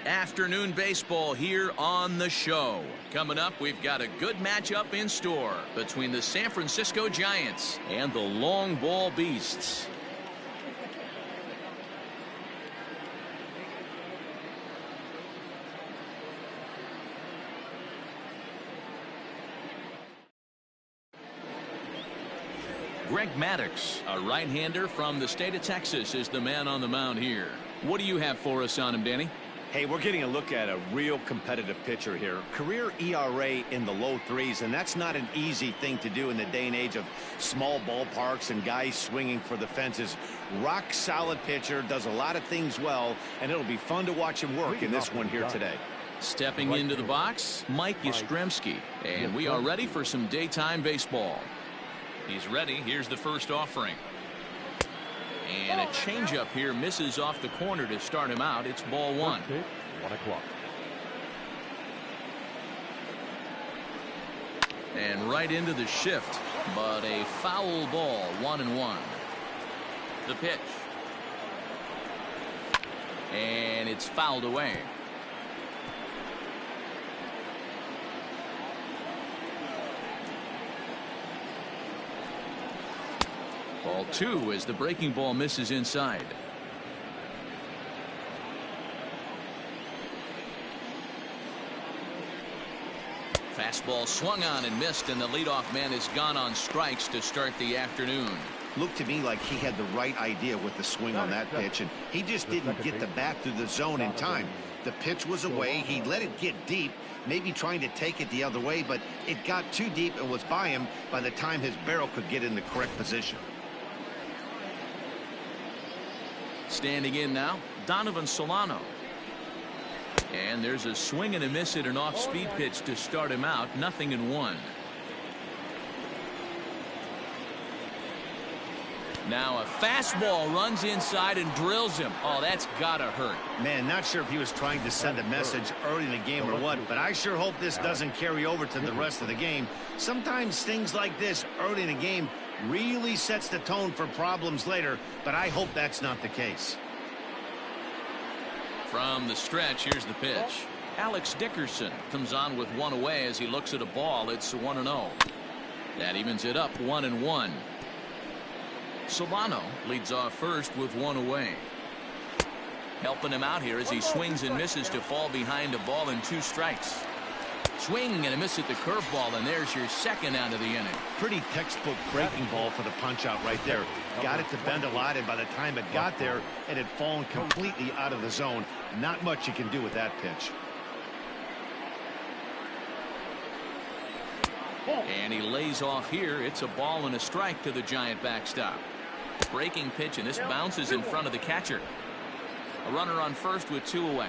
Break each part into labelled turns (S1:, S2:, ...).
S1: Afternoon baseball here on the show. Coming up, we've got a good matchup in store between the San Francisco Giants and the Long Ball Beasts. Greg Maddox, a right-hander from the state of Texas, is the man on the mound here. What do you have for us on him, Danny?
S2: Hey, we're getting a look at a real competitive pitcher here. Career ERA in the low threes, and that's not an easy thing to do in the day and age of small ballparks and guys swinging for the fences. Rock solid pitcher, does a lot of things well, and it'll be fun to watch him work in this one here today.
S1: Stepping into the box, Mike Yastrzemski, and we are ready for some daytime baseball. He's ready. Here's the first offering. And a changeup here misses off the corner to start him out. It's ball one.
S3: 1 o'clock.
S1: And right into the shift, but a foul ball, 1-1. The pitch. And it's fouled away. Ball two as the breaking ball misses inside. Fastball swung on and missed, and the leadoff man is gone on strikes to start the afternoon.
S2: Looked to me like he had the right idea with the swing on that pitch, and he just didn't get the bat through the zone in time. The pitch was away. He let it get deep, maybe trying to take it the other way, but it got too deep and was by him by the time his barrel could get in the correct position.
S1: Standing in now, Donovan Solano. And there's a swing and a miss at an off-speed pitch to start him out. 0-1. Now a fastball runs inside and drills him. Oh, that's gotta hurt.
S2: Man, not sure if he was trying to send a message early in the game or what, but I sure hope this doesn't carry over to the rest of the game. Sometimes things like this early in the game really sets the tone for problems later, but I hope that's not the case.
S1: From the stretch, here's the pitch. Alex Dickerson comes on with one away as he looks at a ball. It's 1-0. That evens it up, 1-1. Solano leads off first with one away. Helping him out here as he swings and misses to fall behind a ball and 2 strikes. Swing and a miss at the curveball, and there's your second out of the inning.
S2: Pretty textbook breaking ball for the punch out right there. Got it to bend a lot, and by the time it got there, it had fallen completely out of the zone. Not much you can do with that pitch.
S1: And he lays off here. It's a ball and a strike to the Giant backstop. Breaking pitch, and this bounces in front of the catcher. A runner on first with 2 away.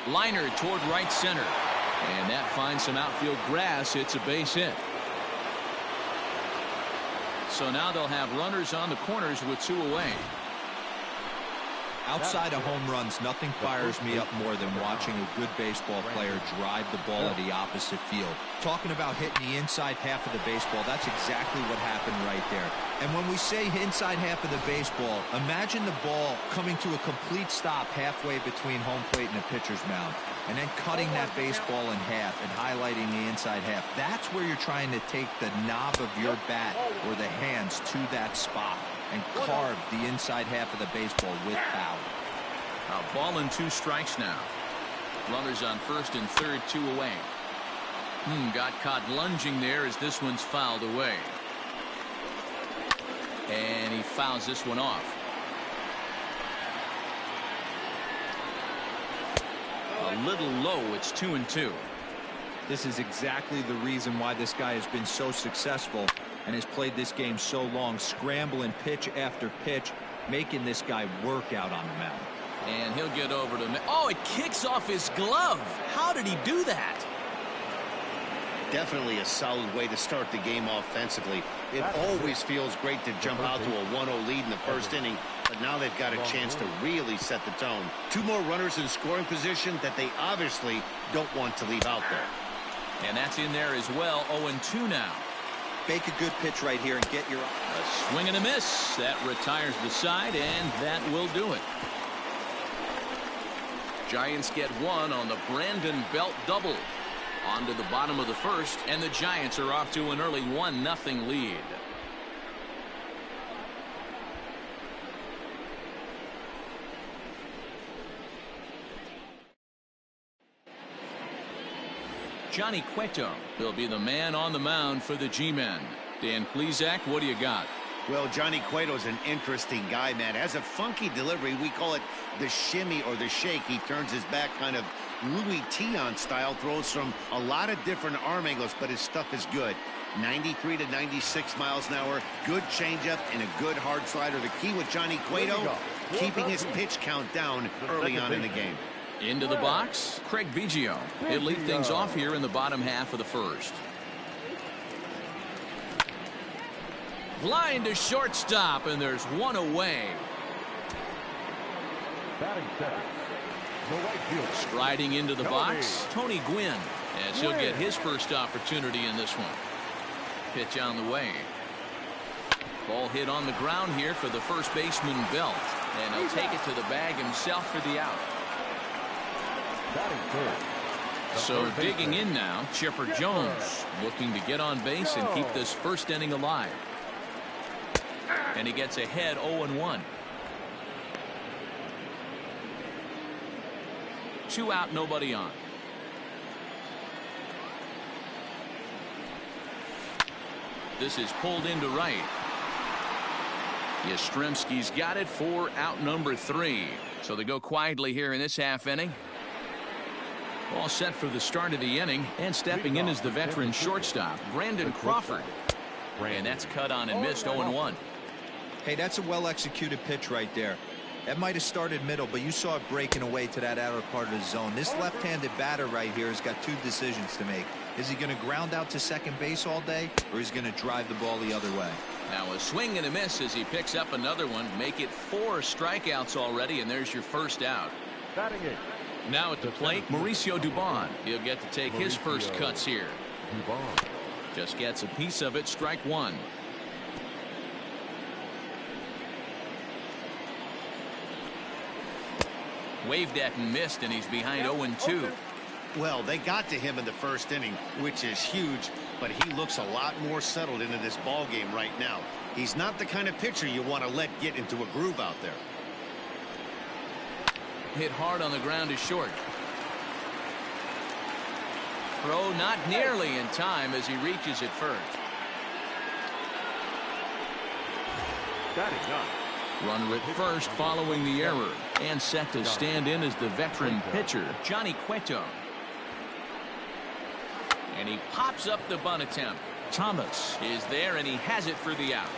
S1: Liner toward right center. And that finds some outfield grass. It's a base hit. So now they'll have runners on the corners with 2 away.
S4: Outside of home runs, nothing fires me up more than watching a good baseball player drive the ball at the opposite field. Talking about hitting the inside half of the baseball, that's exactly what happened right there. And when we say inside half of the baseball, imagine the ball coming to a complete stop halfway between home plate and the pitcher's mound, and then cutting that baseball in half and highlighting the inside half. That's where you're trying to take the knob of your bat or the hands to that spot and carve the inside half of the baseball with power.
S1: A ball and 2 strikes now. Runners on first and third, 2 away. Got caught lunging there as this one's fouled away. And he fouls this one off. A little low. It's 2-2.
S4: This is exactly the reason why this guy has been so successful and has played this game so long, scrambling pitch after pitch, making this guy work out on the mound.
S1: And he'll get over to... Oh, it kicks off his glove. How did he do that?
S2: Definitely a solid way to start the game offensively. It always feels great to jump out to a 1-0 lead in the first inning, but now they've got a chance to really set the tone. 2 more runners in scoring position that they obviously don't want to leave out there.
S1: And that's in there as well. 0-2 now.
S4: Make a good pitch right here and get your...
S1: A swing and a miss. That retires the side, and that will do it. Giants get one on the Brandon Belt double. On to the bottom of the first, and the Giants are off to an early 1-0 lead. Johnny Cueto will be the man on the mound for the G-men. Dan Plesac, what do you got?
S2: Well, Johnny Cueto's an interesting guy, man. Has a funky delivery. We call it the shimmy or the shake. He turns his back kind of Louis Tion style, throws from a lot of different arm angles, but his stuff is good. 93 to 96 miles an hour, good changeup, and a good hard slider. The key with Johnny Cueto, keeping his pitch count down early on in the game.
S1: Into the box, Craig Biggio. He'll lead things off here in the bottom half of the first. Line to shortstop, and there's one away. Striding into the box, Tony Gwynn, as he'll get his first opportunity in this one. Pitch on the way. Ball hit on the ground here for the first baseman Belt, and he'll take it to the bag himself for the out. So digging in now, Chipper Jones, looking to get on base and keep this first inning alive. And he gets ahead 0-1. 2 out, nobody on. This is pulled into right. Yastrzemski's got it for out number 3. So they go quietly here in this half inning. All set for the start of the inning, and stepping in is the veteran shortstop, Brandon Crawford. And that's cut on and missed 0-1.
S4: Hey, that's a well-executed pitch right there. That might have started middle, but you saw it breaking away to that outer part of the zone. This left-handed batter right here has got 2 decisions to make. Is he going to ground out to second base all day, or is he going to drive the ball the other way?
S1: Now a swing and a miss as he picks up another one. Make it 4 strikeouts already, and there's your first out. Now at the plate, Mauricio Dubon. He'll get to take his first cuts here. Just gets a piece of it, strike 1. Waved at and missed, and he's behind 0-2.
S2: Well, they got to him in the first inning, which is huge, but he looks a lot more settled into this ball game right now. He's not the kind of pitcher you want to let get into a groove out there.
S1: Hit hard on the ground is short. Throw not nearly in time as he reaches it first. Runner at first following the error, and set to stand in as the veteran pitcher, Johnny Cueto. And he pops up the bunt attempt. Thomas is there, and he has it for the out.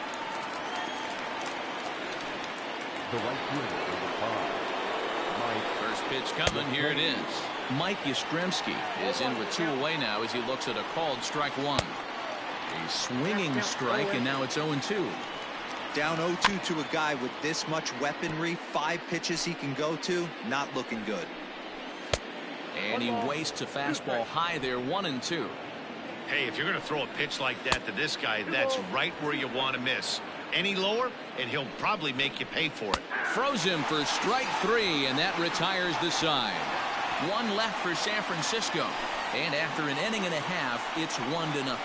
S1: First pitch coming, here it is. Mike Yastrzemski is in with 2 away now as he looks at a called strike 1. A swinging strike, and now it's 0-2.
S4: Down 0-2 to a guy with this much weaponry, 5 pitches he can go to, not looking good.
S1: And he wastes a fastball high there, 1-2.
S2: Hey, if you're going to throw a pitch like that to this guy, that's right where you want to miss. Any lower, and he'll probably make you pay for it.
S1: Throws him for strike 3, and that retires the side. 1 left for San Francisco. And after an inning and a half, it's 1-0.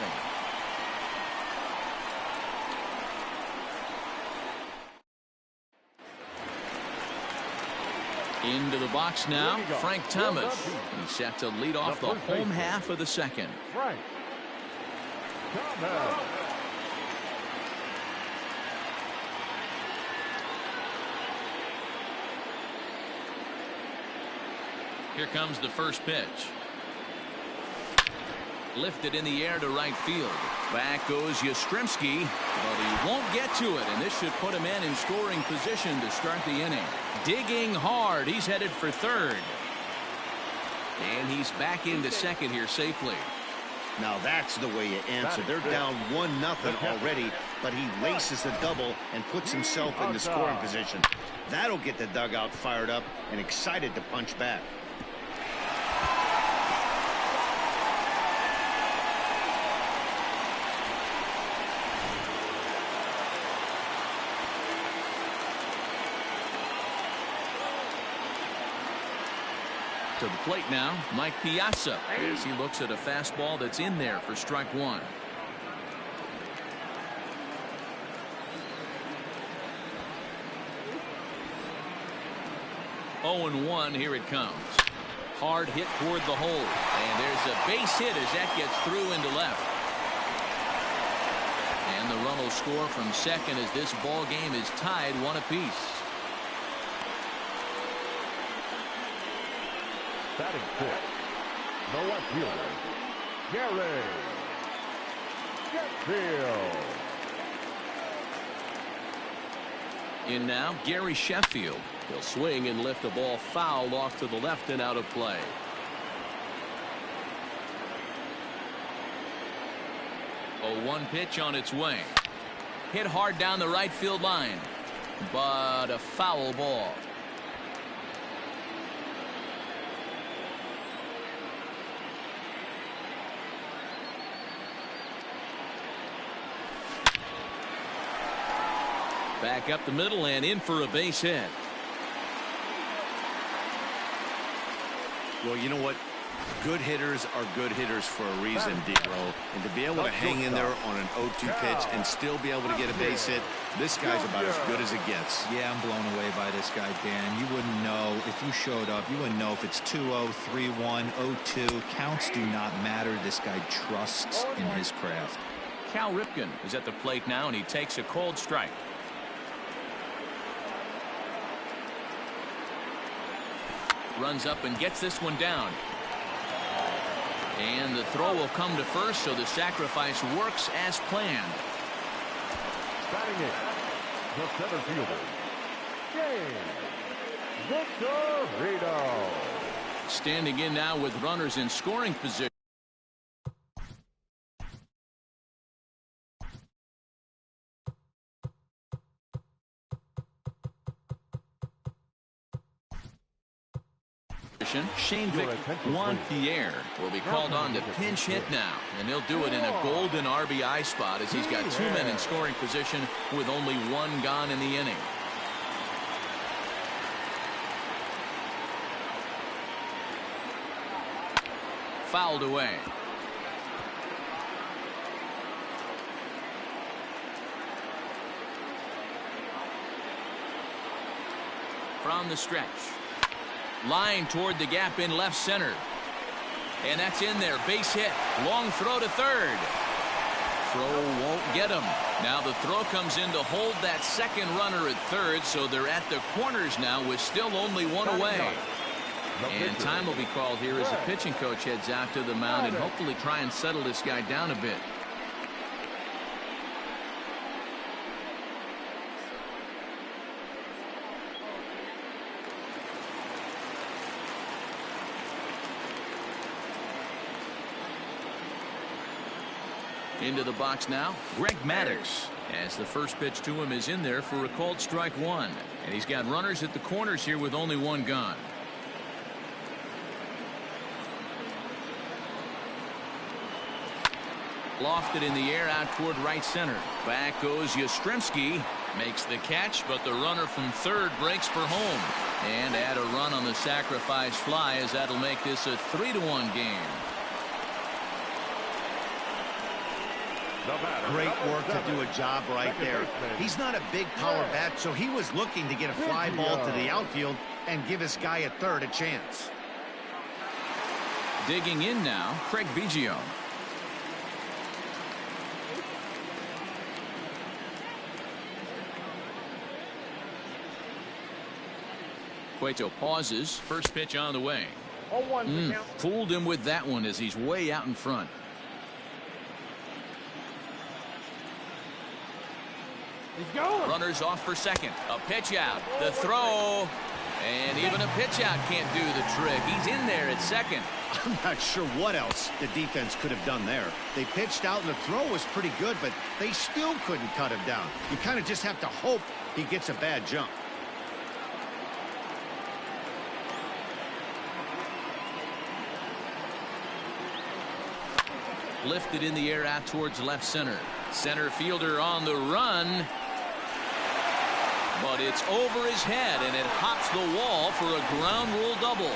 S1: Into the box now, Frank Thomas. He's set to lead off the home half of the second.
S3: Frank Thomas.
S1: Here comes the first pitch. Lifted in the air to right field. Back goes Yastrzemski, but he won't get to it, and this should put him in scoring position to start the inning. Digging hard, he's headed for third. And he's back into second here safely.
S2: Now that's the way you answer. They're down 1-0 already, but he laces the double and puts himself in the scoring position. That'll get the dugout fired up and excited to punch back.
S1: To the plate now, Mike Piazza, as he looks at a fastball that's in there for strike one. 0-1, here it comes. Hard hit toward the hole, and there's a base hit as that gets through into left. And the run will score from second as this ball game is tied 1 apiece.
S3: Batting fifth, the left fielder, Gary Sheffield.
S1: In now, Gary Sheffield. He'll swing and lift a ball foul off to the left and out of play. A 1 pitch on its way. Hit hard down the right field line, but a foul ball. Back up the middle and in for a base hit.
S2: Well, you know what? Good hitters are good hitters for a reason, D-Row. And to be able to hang in there on an 0-2 pitch and still be able to get a base hit, this guy's about as good as it gets.
S4: Yeah, I'm blown away by this guy, Dan. You wouldn't know if you showed up. You wouldn't know if it's 2-0, 3-1, 0-2. Counts do not matter. This guy trusts in his craft.
S1: Cal Ripken is at the plate now, and he takes a cold strike. Runs up and gets this one down. And the throw will come to first, so the sacrifice works as planned.
S3: Batting it, the center fielder, James Victorino.
S1: Standing in now with runners in scoring position. Shane Juan Pierre will be called on to pinch hit now, and he'll do it in a golden RBI spot as he's got 2 men in scoring position with only 1 gone in the inning. Fouled away. From the stretch. Line toward the gap in left center. And that's in there. Base hit. Long throw to third. Throw won't get him. Now the throw comes in to hold that second runner at third, so they're at the corners now with still only 1 away. And time will be called here as the pitching coach heads out to the mound and hopefully try and settle this guy down a bit. Into the box now, Greg Maddux, as the first pitch to him is in there for a called strike 1. And he's got runners at the corners here with only 1 gone. Lofted in the air out toward right center. Back goes Yastrzemski. Makes the catch, but the runner from third breaks for home. And add a run on the sacrifice fly as that'll make this a 3-1 game.
S2: Great work to do a job right there. He's not a big power bat, so he was looking to get a fly ball to the outfield and give his guy at third a chance.
S1: Digging in now, Craig Biggio. Cueto pauses. First pitch on the way. Fooled him with that one as he's way out in front. Runners off for second. A pitch out. The throw. And even a pitch out can't do the trick. He's in there at second.
S2: I'm not sure what else the defense could have done there. They pitched out and the throw was pretty good, but they still couldn't cut him down. You kind of just have to hope he gets a bad jump.
S1: Lifted in the air out towards left center. Center fielder on the run. But it's over his head, and it hops the wall for a ground rule double.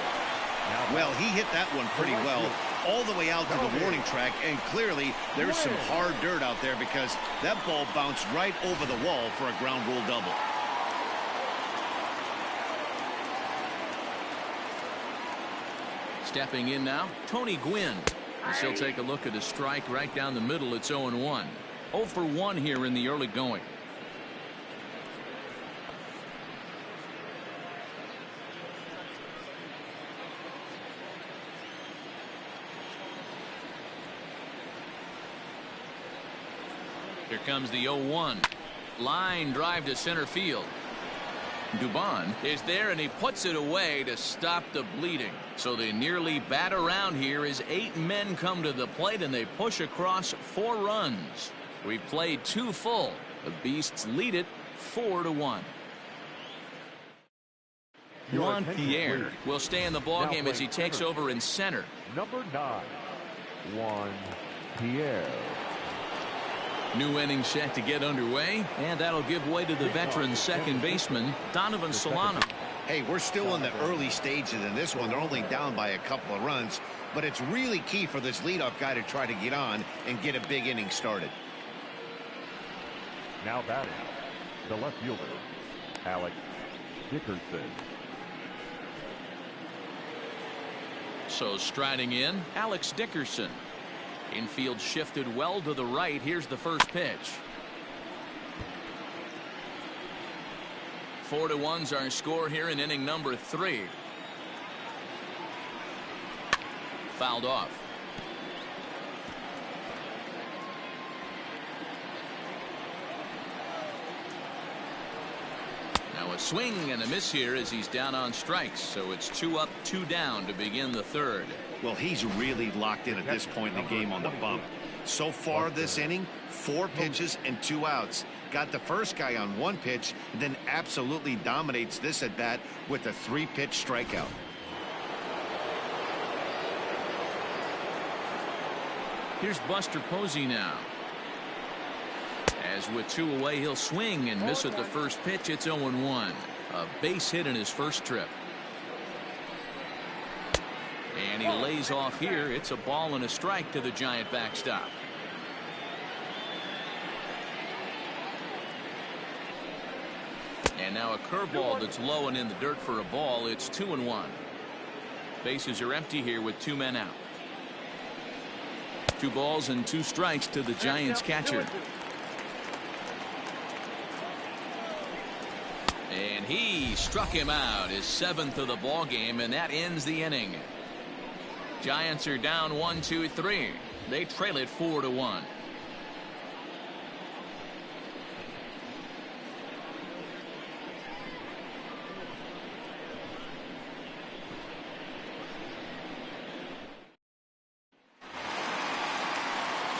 S2: Well, he hit that one pretty well all the way out to the warning track, and clearly there's some hard dirt out there because that ball bounced right over the wall for a ground rule double.
S1: Stepping in now, Tony Gwynn. As he'll take a look at a strike right down the middle. It's 0-1. 0 for 1 here in the early going. Here comes the 0-1. Line drive to center field. Dubon is there, and he puts it away to stop the bleeding. So they nearly bat around here as 8 men come to the plate, and they push across 4 runs. We played 2 full. The Beasts lead it 4-1. Juan Pierre will stay in the ballgame as he takes over in center.
S3: Number 9, Juan Pierre.
S1: New inning set to get underway, and that'll give way to the veteran second baseman, Donovan Solano.
S2: Hey, we're still in the early stages in this one. They're only down by a couple of runs, but it's really key for this leadoff guy to try to get on and get a big inning started.
S3: Now batting, the left fielder, Alex Dickerson.
S1: So striding in, Alex Dickerson. Infield shifted well to the right. Here's the first pitch. 4-1's our score here in inning number 3. Fouled off. Now a swing and a miss here as he's down on strikes. So it's 2 up, 2 down to begin the third.
S2: Well, he's really locked in at this point in the game on the bump. So far this inning, 4 pitches and 2 outs. Got the first guy on 1 pitch, and then absolutely dominates this at bat with a 3-pitch strikeout.
S1: Here's Buster Posey now. As with 2 away, he'll swing and miss at the first pitch. It's 0-1. A base hit in his first trip. And he lays off here. It's a ball and a strike to the Giant backstop. And now a curveball that's low and in the dirt for a ball. It's 2-1. Bases are empty here with 2 men out. 2 balls and 2 strikes to the Giants catcher. And he struck him out, his 7th of the ball game, and that ends the inning. Giants are down 1-2-3. They trail it 4-1.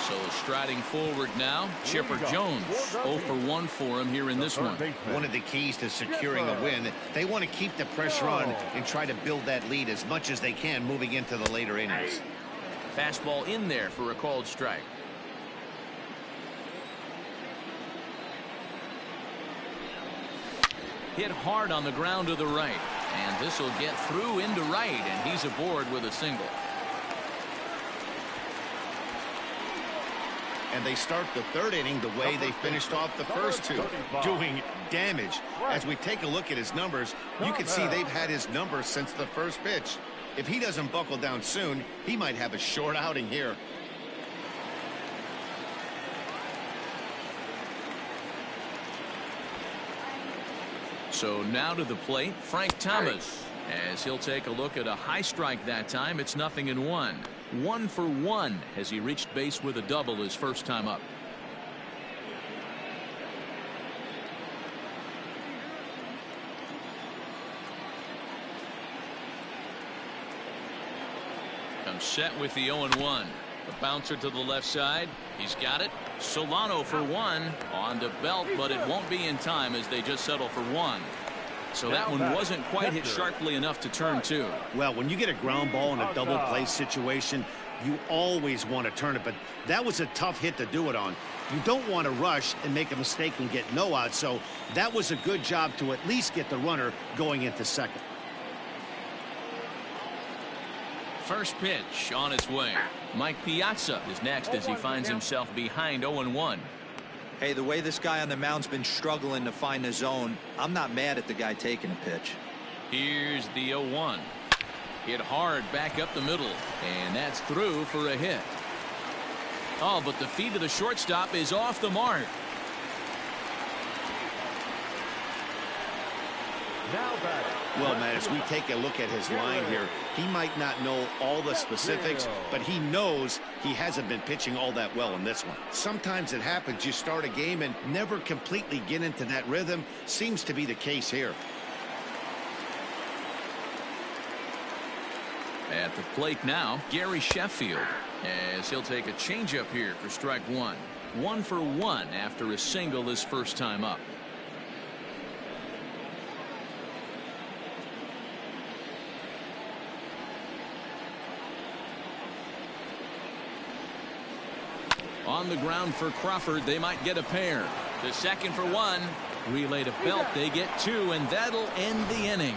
S1: So striding forward now, Chipper Jones. 0 for 1 for him here in this one.
S2: One of the keys to securing a win, they want to keep the pressure on and try to build that lead as much as they can moving into the later innings.
S1: Fastball in there for a called strike. Hit hard on the ground to the right. And this will get through into right, and he's aboard with a single.
S2: And they start the 3rd inning the way they finished off the first 2, doing damage. As we take a look at his numbers, you can see they've had his numbers since the first pitch. If he doesn't buckle down soon, he might have a short outing here.
S1: So now to the plate, Frank Thomas, as he'll take a look at a high strike that time. It's 0-1. 1 for 1 as he reached base with a double his first time up. Comes set with the 0-1. The bouncer to the left side. He's got it. Solano for 1 on to Belt, but it won't be in time as they just settle for 1. So that one wasn't quite hit sharply enough to turn 2.
S2: Well, when you get a ground ball in a double play situation, you always want to turn it, but that was a tough hit to do it on. You don't want to rush and make a mistake and get no out, so that was a good job to at least get the runner going into second.
S1: First pitch on its way. Mike Piazza is next as he finds himself behind 0-1.
S4: Hey, the way this guy on the mound's been struggling to find the zone, I'm not mad at the guy taking a pitch.
S1: Here's the 0-1. Hit hard back up the middle, and that's through for a hit. Oh, but the feet of the shortstop is off the mark.
S3: Now batting.
S2: Well, Matt, as we take a look at his line here, he might not know all the specifics, but he knows he hasn't been pitching all that well in this one. Sometimes it happens. You start a game and never completely get into that rhythm. Seems to be the case here.
S1: At the plate now, Gary Sheffield, as he'll take a changeup here for strike one. 1 for 1 after a single his first time up. On the ground for Crawford, they might get a pair. The second for 1. Relay to Belt, they get 2, and that'll end the inning.